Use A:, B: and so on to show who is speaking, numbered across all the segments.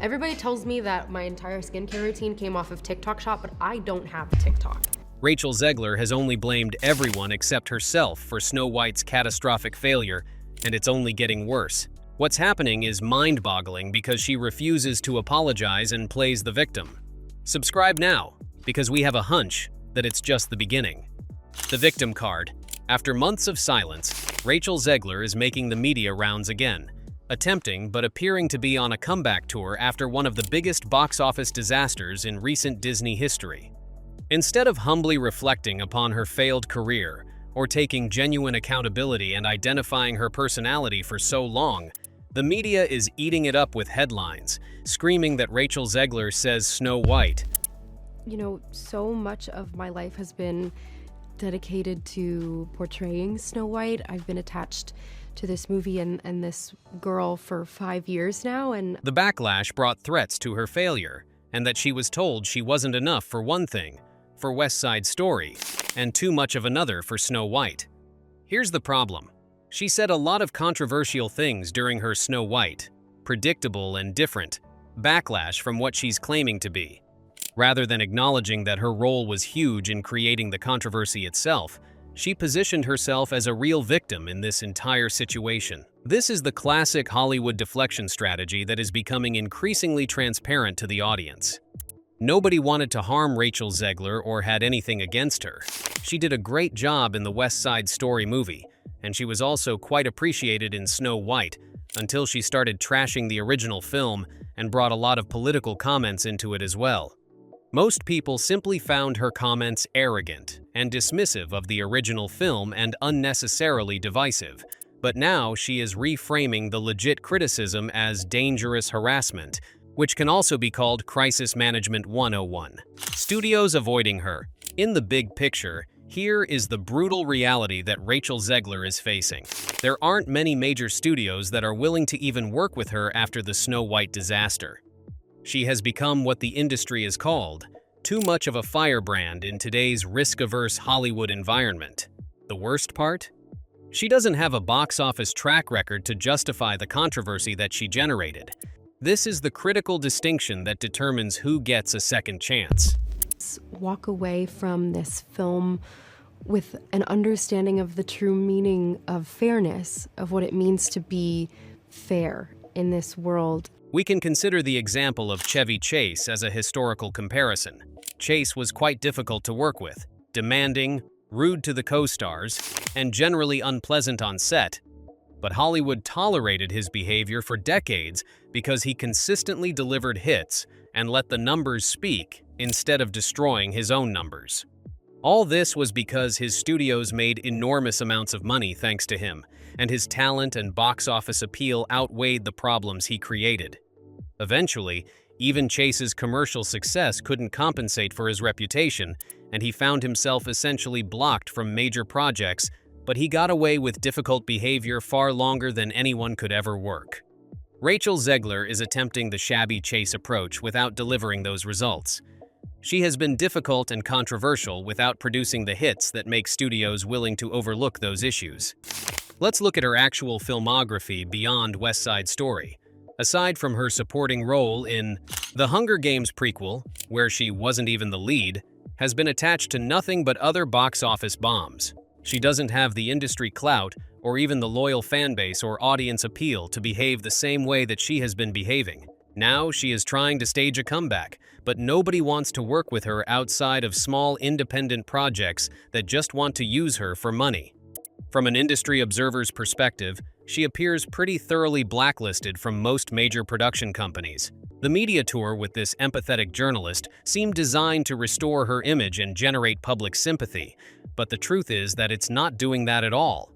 A: Everybody tells me that my entire skincare routine came off of TikTok Shop, but I don't have TikTok.
B: Rachel Zegler has only blamed everyone except herself for Snow White's catastrophic failure, and it's only getting worse. What's happening is mind-boggling because she refuses to apologize and plays the victim. Subscribe now, because we have a hunch that it's just the beginning. The victim card. After months of silence, Rachel Zegler is making the media rounds again, attempting but appearing to be on a comeback tour after one of the biggest box office disasters in recent Disney history. Instead of humbly reflecting upon her failed career or taking genuine accountability and identifying her personality for so long, the media is eating it up with headlines, screaming that Rachel Zegler says Snow White.
A: You know, so much of my life has been dedicated to portraying Snow White. I've been attached to this movie and this girl for 5 years now, and
B: The backlash brought threats to her failure, and that she was told she wasn't enough for one thing, for West Side Story, and too much of another for Snow White. Here's the problem. She said a lot of controversial things during her Snow White, predictable and different, backlash from what she's claiming to be. Rather than acknowledging that her role was huge in creating the controversy itself, she positioned herself as a real victim in this entire situation. This is the classic Hollywood deflection strategy that is becoming increasingly transparent to the audience. Nobody wanted to harm Rachel Zegler or had anything against her. She did a great job in the West Side Story movie, and she was also quite appreciated in Snow White, until she started trashing the original film and brought a lot of political comments into it as well. Most people simply found her comments arrogant and dismissive of the original film and unnecessarily divisive, but now she is reframing the legit criticism as dangerous harassment, which can also be called Crisis Management 101. Studios avoiding her. In the big picture, here is the brutal reality that Rachel Zegler is facing. There aren't many major studios that are willing to even work with her after the Snow White disaster. She has become what the industry is called, too much of a firebrand in today's risk-averse Hollywood environment. The worst part? She doesn't have a box office track record to justify the controversy that she generated. This is the critical distinction that determines who gets a second chance.
A: walk away from this film with an understanding of the true meaning of fairness, of what it means to be fair in this world.
B: We can consider the example of Chevy Chase as a historical comparison. Chase was quite difficult to work with, demanding, rude to the co-stars, and generally unpleasant on set. But Hollywood tolerated his behavior for decades because he consistently delivered hits and let the numbers speak instead of destroying his own numbers. All this was because his studios made enormous amounts of money thanks to him, and his talent and box office appeal outweighed the problems he created. Eventually, even Chase's commercial success couldn't compensate for his reputation, and he found himself essentially blocked from major projects, but he got away with difficult behavior far longer than anyone could ever work. Rachel Zegler is attempting the shabby Chase approach without delivering those results. She has been difficult and controversial without producing the hits that make studios willing to overlook those issues. Let's look at her actual filmography beyond West Side Story. Aside from her supporting role in The Hunger Games prequel, where she wasn't even the lead, has been attached to nothing but other box office bombs. She doesn't have the industry clout or even the loyal fan base or audience appeal to behave the same way that she has been behaving. Now she is trying to stage a comeback, but nobody wants to work with her outside of small independent projects that just want to use her for money. From an industry observer's perspective, she appears pretty thoroughly blacklisted from most major production companies. The media tour with this empathetic journalist seemed designed to restore her image and generate public sympathy, but the truth is that it's not doing that at all.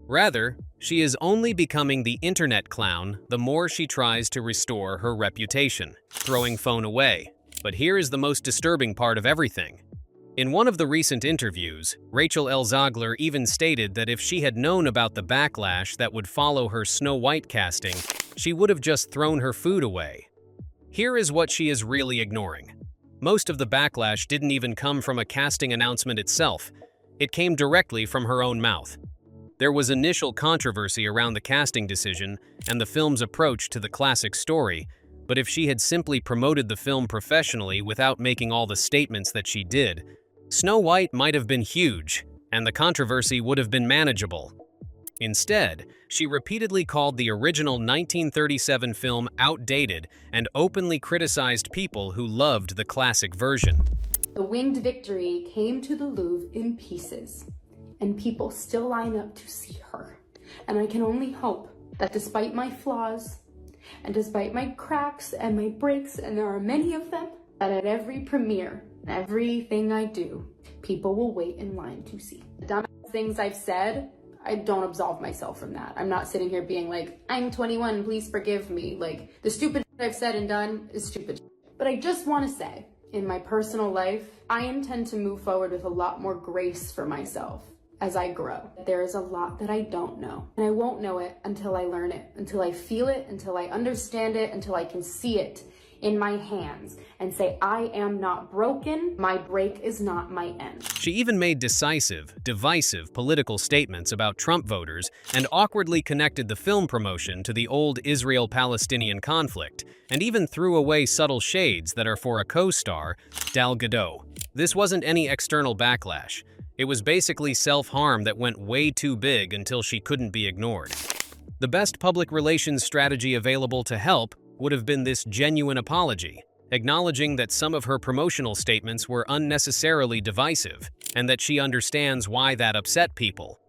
B: Rather, she is only becoming the internet clown the more she tries to restore her reputation, throwing phone away. But here is the most disturbing part of everything. In one of the recent interviews, Rachel L. Zegler even stated that if she had known about the backlash that would follow her Snow White casting, she would have just thrown her food away. Here is what she is really ignoring. Most of the backlash didn't even come from a casting announcement itself. It came directly from her own mouth. There was initial controversy around the casting decision and the film's approach to the classic story, But if she had simply promoted the film professionally without making all the statements that she did, Snow White might have been huge, and the controversy would have been manageable. Instead, she repeatedly called the original 1937 film outdated and openly criticized people who loved the classic version.
C: The winged victory came to the Louvre in pieces, and people still line up to see her. And I can only hope that despite my flaws, and despite my cracks and my breaks, and there are many of them, that at every premiere, everything I do, people will wait in line to see. The dumb things I've said, I don't absolve myself from that. I'm not sitting here being like, I'm 21, please forgive me. Like, the stupid shit I've said and done is stupid shit. But I just want to say, in my personal life, I intend to move forward with a lot more grace for myself as I grow. There is a lot that I don't know, and I won't know it until I learn it, until I feel it, until I understand it, until I can see it in my hands and say, I am not broken, my break is not my end.
B: She even made decisive, divisive political statements about Trump voters and awkwardly connected the film promotion to the old Israel-Palestinian conflict, and even threw away subtle shades that are for a co-star, Gal Gadot. This wasn't any external backlash. It was basically self-harm that went way too big until she couldn't be ignored. The best public relations strategy available to help would have been this genuine apology, acknowledging that some of her promotional statements were unnecessarily divisive and that she understands why that upset people.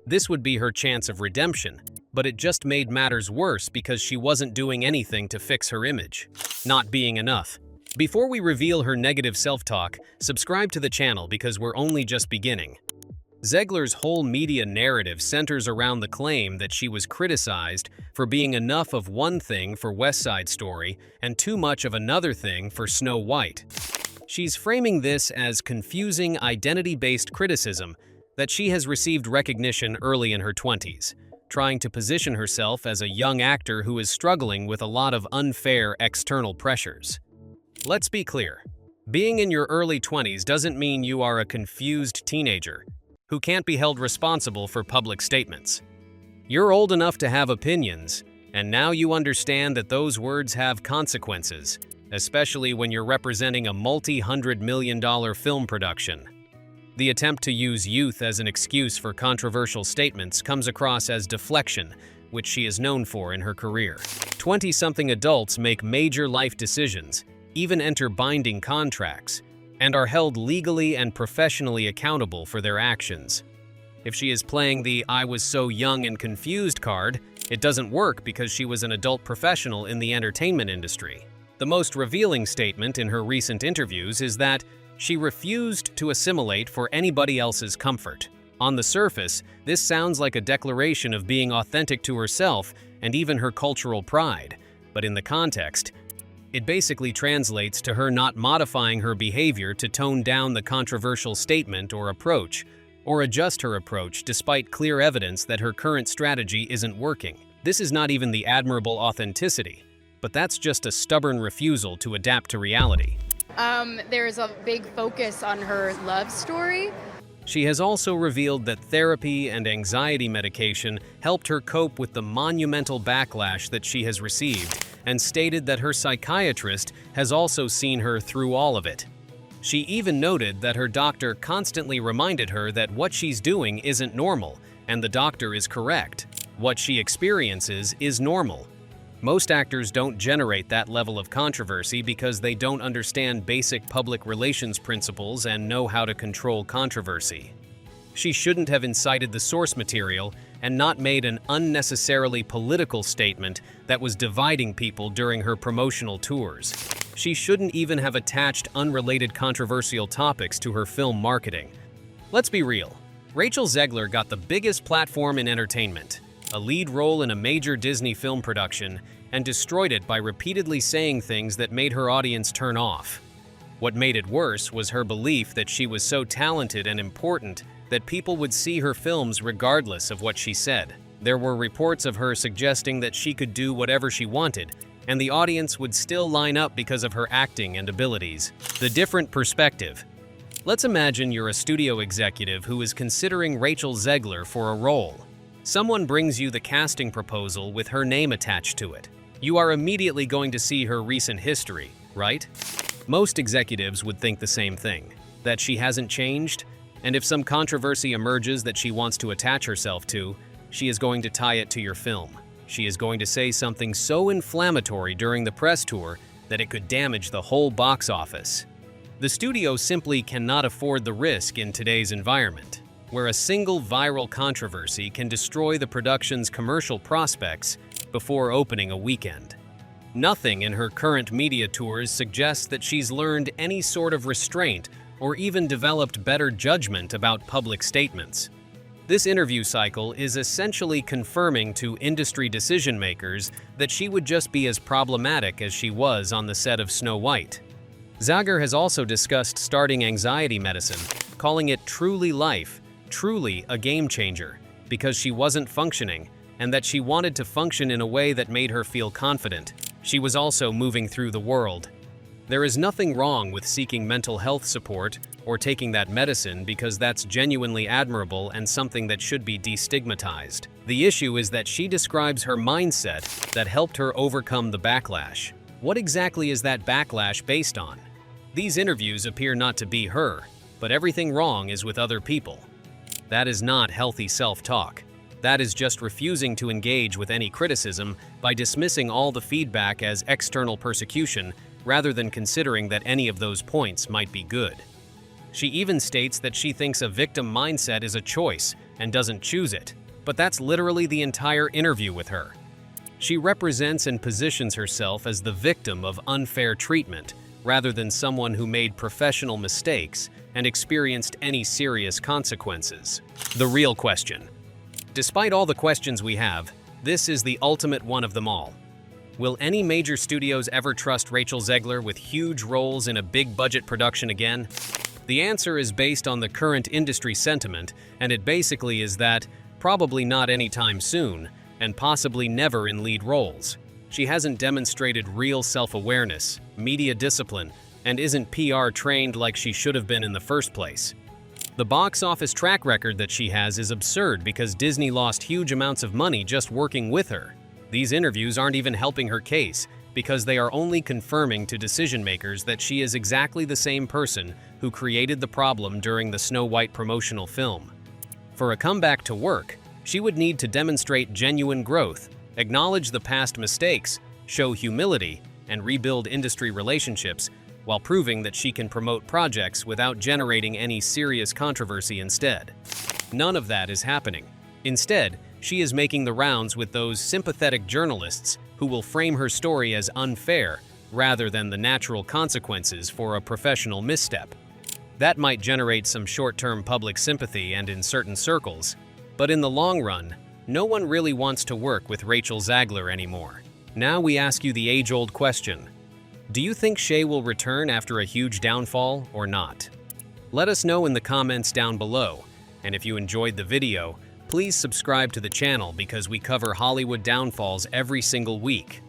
B: This would be her chance of redemption, but it just made matters worse because she wasn't doing anything to fix her image. Not being enough. Before we reveal her negative self-talk, subscribe to the channel because we're only just beginning. Zegler's whole media narrative centers around the claim that she was criticized for being enough of one thing for West Side Story and too much of another thing for Snow White. She's framing this as confusing identity-based criticism that she has received recognition early in her 20s, trying to position herself as a young actor who is struggling with a lot of unfair external pressures. Let's be clear. Being in your early 20s doesn't mean you are a confused teenager who can't be held responsible for public statements. You're old enough to have opinions, and now you understand that those words have consequences, especially when you're representing a multi-hundred-million-dollar film production. The attempt to use youth as an excuse for controversial statements comes across as deflection, which she is known for in her career. 20-something adults make major life decisions, even enter binding contracts, and are held legally and professionally accountable for their actions. If she is playing the "I was so young and confused" card, it doesn't work because she was an adult professional in the entertainment industry. The most revealing statement in her recent interviews is that she refused to assimilate for anybody else's comfort. On the surface, this sounds like a declaration of being authentic to herself and even her cultural pride, but in the context, it basically translates to her not modifying her behavior to tone down the controversial statement or approach, or adjust her approach despite clear evidence that her current strategy isn't working. This is not even the admirable authenticity, but that's just a stubborn refusal to adapt to reality.
D: There's a big focus on her love story.
B: She has also revealed that therapy and anxiety medication helped her cope with the monumental backlash that she has received, and stated that her psychiatrist has also seen her through all of it. She even noted that her doctor constantly reminded her that what she's doing isn't normal, and the doctor is correct. What she experiences is normal. Most actors don't generate that level of controversy because they don't understand basic public relations principles and know how to control controversy. She shouldn't have incited the source material and not made an unnecessarily political statement that was dividing people during her promotional tours. She shouldn't even have attached unrelated controversial topics to her film marketing. Let's be real. Rachel Zegler got the biggest platform in entertainment, a lead role in a major Disney film production, and destroyed it by repeatedly saying things that made her audience turn off. What made it worse was her belief that she was so talented and important that people would see her films regardless of what she said. There were reports of her suggesting that she could do whatever she wanted, and the audience would still line up because of her acting and abilities. The different perspective. Let's imagine you're a studio executive who is considering Rachel Zegler for a role. Someone brings you the casting proposal with her name attached to it. You are immediately going to see her recent history, right? Most executives would think the same thing, that she hasn't changed, and if some controversy emerges that she wants to attach herself to, she is going to tie it to your film. She is going to say something so inflammatory during the press tour that it could damage the whole box office. The studio simply cannot afford the risk in today's environment, where a single viral controversy can destroy the production's commercial prospects before opening a weekend. Nothing in her current media tours suggests that she's learned any sort of restraint or even developed better judgment about public statements. This interview cycle is essentially confirming to industry decision-makers that she would just be as problematic as she was on the set of Snow White. Zegler has also discussed starting anxiety medicine, calling it truly life, truly a game changer, because she wasn't functioning, and that she wanted to function in a way that made her feel confident. She was also moving through the world. There is nothing wrong with seeking mental health support or taking that medicine because that's genuinely admirable and something that should be destigmatized. The issue is that she describes her mindset that helped her overcome the backlash. What exactly is that backlash based on? These interviews appear not to be her, but everything wrong is with other people. That is not healthy self-talk. That is just refusing to engage with any criticism by dismissing all the feedback as external persecution rather than considering that any of those points might be good. She even states that she thinks a victim mindset is a choice and doesn't choose it, but that's literally the entire interview with her. She represents and positions herself as the victim of unfair treatment rather than someone who made professional mistakes and experienced any serious consequences. The real question. Despite all the questions we have, this is the ultimate one of them all. Will any major studios ever trust Rachel Zegler with huge roles in a big-budget production again? The answer is based on the current industry sentiment, and it basically is that probably not anytime soon, and possibly never in lead roles. She hasn't demonstrated real self-awareness, media discipline, and isn't PR trained like she should have been in the first place. The box office track record that she has is absurd because Disney lost huge amounts of money just working with her. These interviews aren't even helping her case because they are only confirming to decision-makers that she is exactly the same person who created the problem during the Snow White promotional film. For a comeback to work, she would need to demonstrate genuine growth, acknowledge the past mistakes, show humility, and rebuild industry relationships while proving that she can promote projects without generating any serious controversy instead. None of that is happening. Instead, she is making the rounds with those sympathetic journalists who will frame her story as unfair rather than the natural consequences for a professional misstep. That might generate some short-term public sympathy and in certain circles, but in the long run, no one really wants to work with Rachel Zegler anymore. Now we ask you the age-old question. Do you think Shay will return after a huge downfall or not? Let us know in the comments down below, and if you enjoyed the video, please subscribe to the channel because we cover Hollywood downfalls every single week.